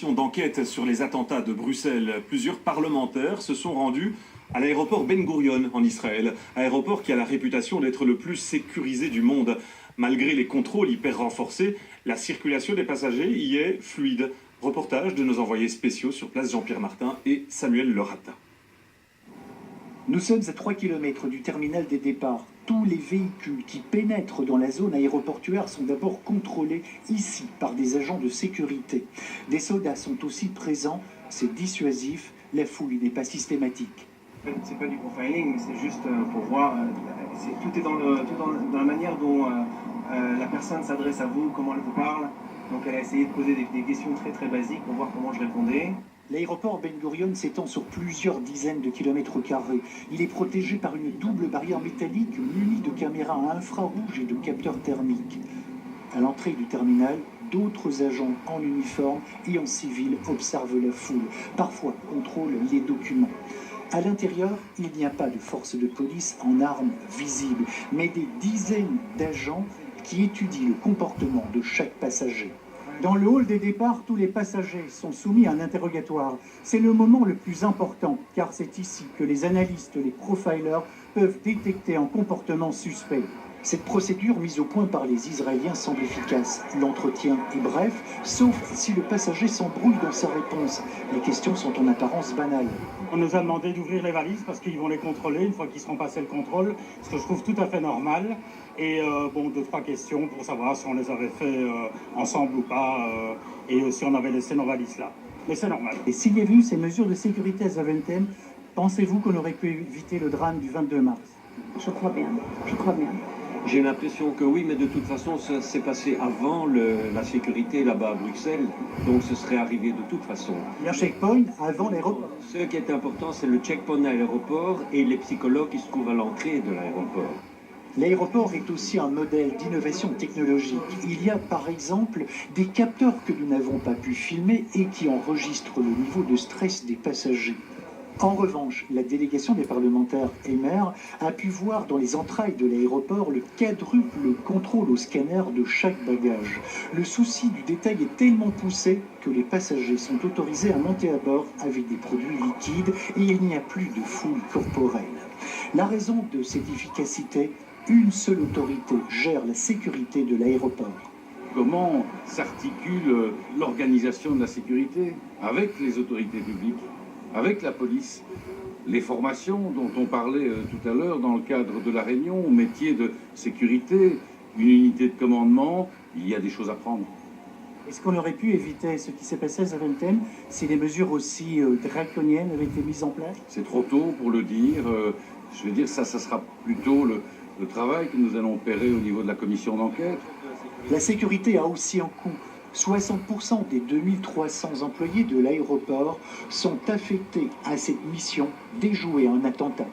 commission d'enquête sur les attentats de Bruxelles. Plusieurs parlementaires se sont rendus à l'aéroport Ben Gurion en Israël, aéroport qui a la réputation d'être le plus sécurisé du monde. Malgré les contrôles hyper renforcés, la circulation des passagers y est fluide. Reportage de nos envoyés spéciaux sur place Jean-Pierre Martin et Samuel Lerata. Nous sommes à 3 km du terminal des départs. Tous les véhicules qui pénètrent dans la zone aéroportuaire sont d'abord contrôlés ici par des agents de sécurité. Des soldats sont aussi présents, c'est dissuasif, la fouille n'est pas systématique. C'est pas du profiling, mais c'est juste pour voir, tout est dans la manière dont la personne s'adresse à vous, comment elle vous parle. Donc elle a essayé de poser des questions très basiques pour voir comment je répondais. L'aéroport Ben Gurion s'étend sur plusieurs dizaines de kilomètres carrés. Il est protégé par une double barrière métallique munie de caméras à infrarouge et de capteurs thermiques. À l'entrée du terminal, d'autres agents en uniforme et en civil observent la foule, parfois contrôlent les documents. À l'intérieur, il n'y a pas de force de police en armes visibles, mais des dizaines d'agents qui étudient le comportement de chaque passager. Dans le hall des départs, tous les passagers sont soumis à un interrogatoire. C'est le moment le plus important, car c'est ici que les analystes, les profilers, peuvent détecter un comportement suspect. Cette procédure mise au point par les Israéliens semble efficace. L'entretien est bref, sauf si le passager s'embrouille dans sa réponse. Les questions sont en apparence banales. On nous a demandé d'ouvrir les valises parce qu'ils vont les contrôler une fois qu'ils seront passés le contrôle, ce que je trouve tout à fait normal. Et bon, 2-3 questions pour savoir si on les avait fait ensemble ou pas, et si on avait laissé nos valises là. Mais c'est normal. Et s'il y avait eu ces mesures de sécurité à Zaventem, pensez-vous qu'on aurait pu éviter le drame du 22 mars? Je crois bien. J'ai l'impression que oui, mais de toute façon, ça s'est passé avant la sécurité là-bas à Bruxelles, donc ce serait arrivé de toute façon. Il y a un checkpoint avant l'aéroport. Ce qui est important, c'est le checkpoint à l'aéroport et les psychologues qui se trouvent à l'entrée de l'aéroport. L'aéroport est aussi un modèle d'innovation technologique. Il y a par exemple des capteurs que nous n'avons pas pu filmer et qui enregistrent le niveau de stress des passagers. En revanche, la délégation des parlementaires Emer a pu voir dans les entrailles de l'aéroport le quadruple contrôle au scanner de chaque bagage. Le souci du détail est tellement poussé que les passagers sont autorisés à monter à bord avec des produits liquides et il n'y a plus de fouille corporelle. La raison de cette efficacité, une seule autorité gère la sécurité de l'aéroport. Comment s'articule l'organisation de la sécurité avec les autorités publiques, avec la police, les formations dont on parlait tout à l'heure dans le cadre de la réunion, au métier de sécurité, une unité de commandement, il y a des choses à prendre. Est-ce qu'on aurait pu éviter ce qui s'est passé à Zaventem si des mesures aussi draconiennes avaient été mises en place? C'est trop tôt pour le dire. Je veux dire, ça sera plutôt le travail que nous allons opérer au niveau de la commission d'enquête. La sécurité a aussi un coût. 60% des 2300 employés de l'aéroport sont affectés à cette mission déjouer un attentat.